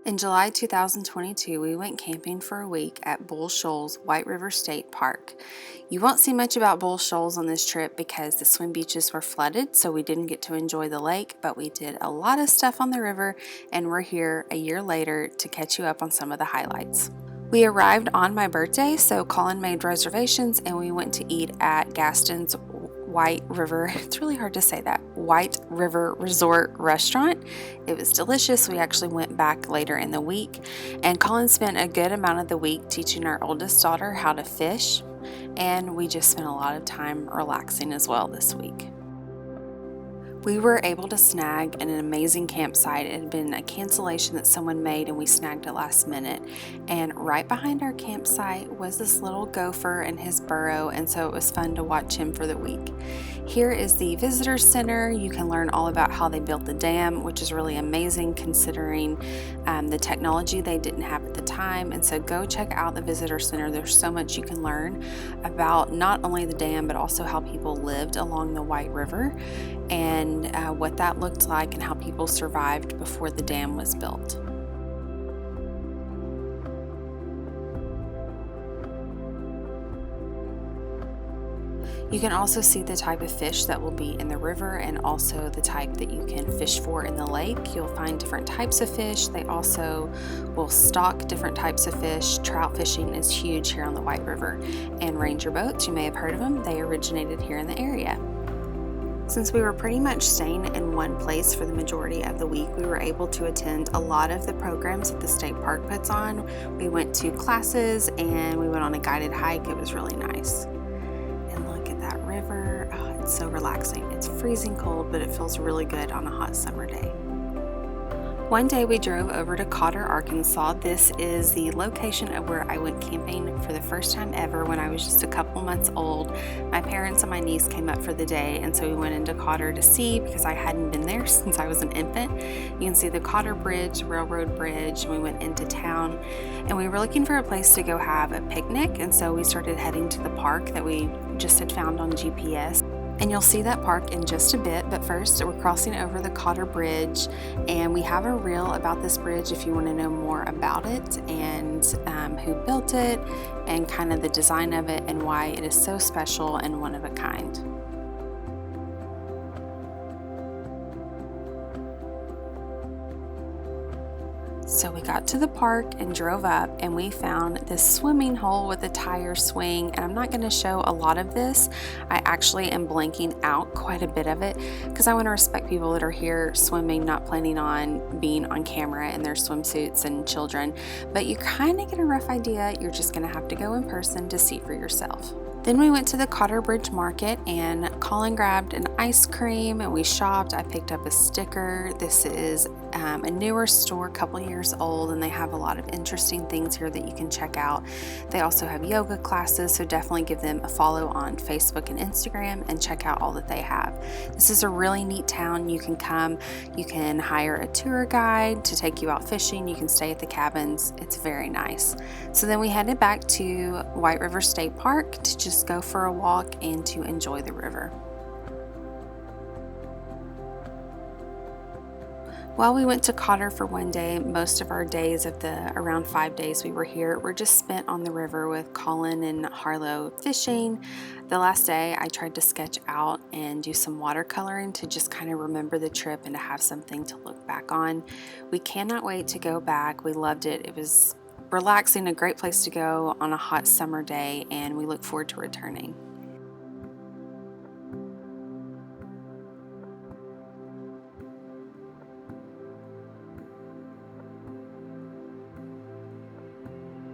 In July 2022, we went camping for a week at Shoals-White River State Park. You won't see much about Bull Shoals on this trip because the swim beaches were flooded, so we didn't get to enjoy the lake, but we did a lot of stuff on the river, and we're here a year later to catch you up on some of the highlights. We arrived on my birthday, so Colin made reservations and we went to eat at Gaston's White River, it's really hard to say that, White River Resort Restaurant. It was delicious. We actually went back later in the week, and Colin spent a good amount of the week teaching our oldest daughter how to fish, and we just spent a lot of time relaxing as well this week. We were able to snag an amazing campsite. It had been a cancellation that someone made and we snagged it last minute. And right behind our campsite was this little gopher and his burrow, and so it was fun to watch him for the week. Here is the visitor center. You can learn all about how they built the dam, which is really amazing considering the technology they didn't have at the time. And so go check out the visitor center. There's so much you can learn about not only the dam but also how people lived along the White River and what that looked like and how people survived before the dam was built. You can also see the type of fish that will be in the river and also the type that you can fish for in the lake. You'll find different types of fish. They also will stock different types of fish. Trout fishing is huge here on the White River. And ranger boats, you may have heard of them, they originated here in the area. Since we were pretty much staying in one place for the majority of the week, we were able to attend a lot of the programs that the state park puts on. We went to classes and we went on a guided hike. It was really nice. And look at that river. Oh, it's so relaxing. It's freezing cold, but it feels really good on a hot summer day. One day we drove over to Cotter, Arkansas. This is the location of where I went camping for the first time ever when I was just a couple months old. My parents and my niece came up for the day, and so we went into Cotter to see because I hadn't been there since I was an infant. You can see the Cotter Bridge, railroad bridge, and we went into town. And we were looking for a place to go have a picnic, and so we started heading to the park that we just had found on GPS. And you'll see that park in just a bit, but first we're crossing over the Cotter Bridge, and we have a reel about this bridge if you want to know more about it and who built it and kind of the design of it and why it is so special and one of a kind. So we got to the park and drove up, and we found this swimming hole with a tire swing, and I'm not going to show a lot of this. I actually am blanking out quite a bit of it because I want to respect people that are here swimming, not planning on being on camera in their swimsuits and children, but you kind of get a rough idea. You're just going to have to go in person to see for yourself. Then we went to the Cotter Bridge Market, and Colin grabbed an ice cream and we shopped. I picked up a sticker. This is a newer store, a couple years old, and they have a lot of interesting things here that you can check out. They also have yoga classes, so definitely give them a follow on Facebook and Instagram and check out all that they have. This is a really neat town. You can come, you can hire a tour guide to take you out fishing, you can stay at the cabins. It's very nice. So then we headed back to White River State Park to just go for a walk and to enjoy the river. While we went to Cotter for one day, most of our days of the around 5 days we were here were just spent on the river with Colin and Harlow fishing. The last day I tried to sketch out and do some watercoloring to just kind of remember the trip and to have something to look back on. We cannot wait to go back. We loved it. It was relaxing, a great place to go on a hot summer day, and we look forward to returning.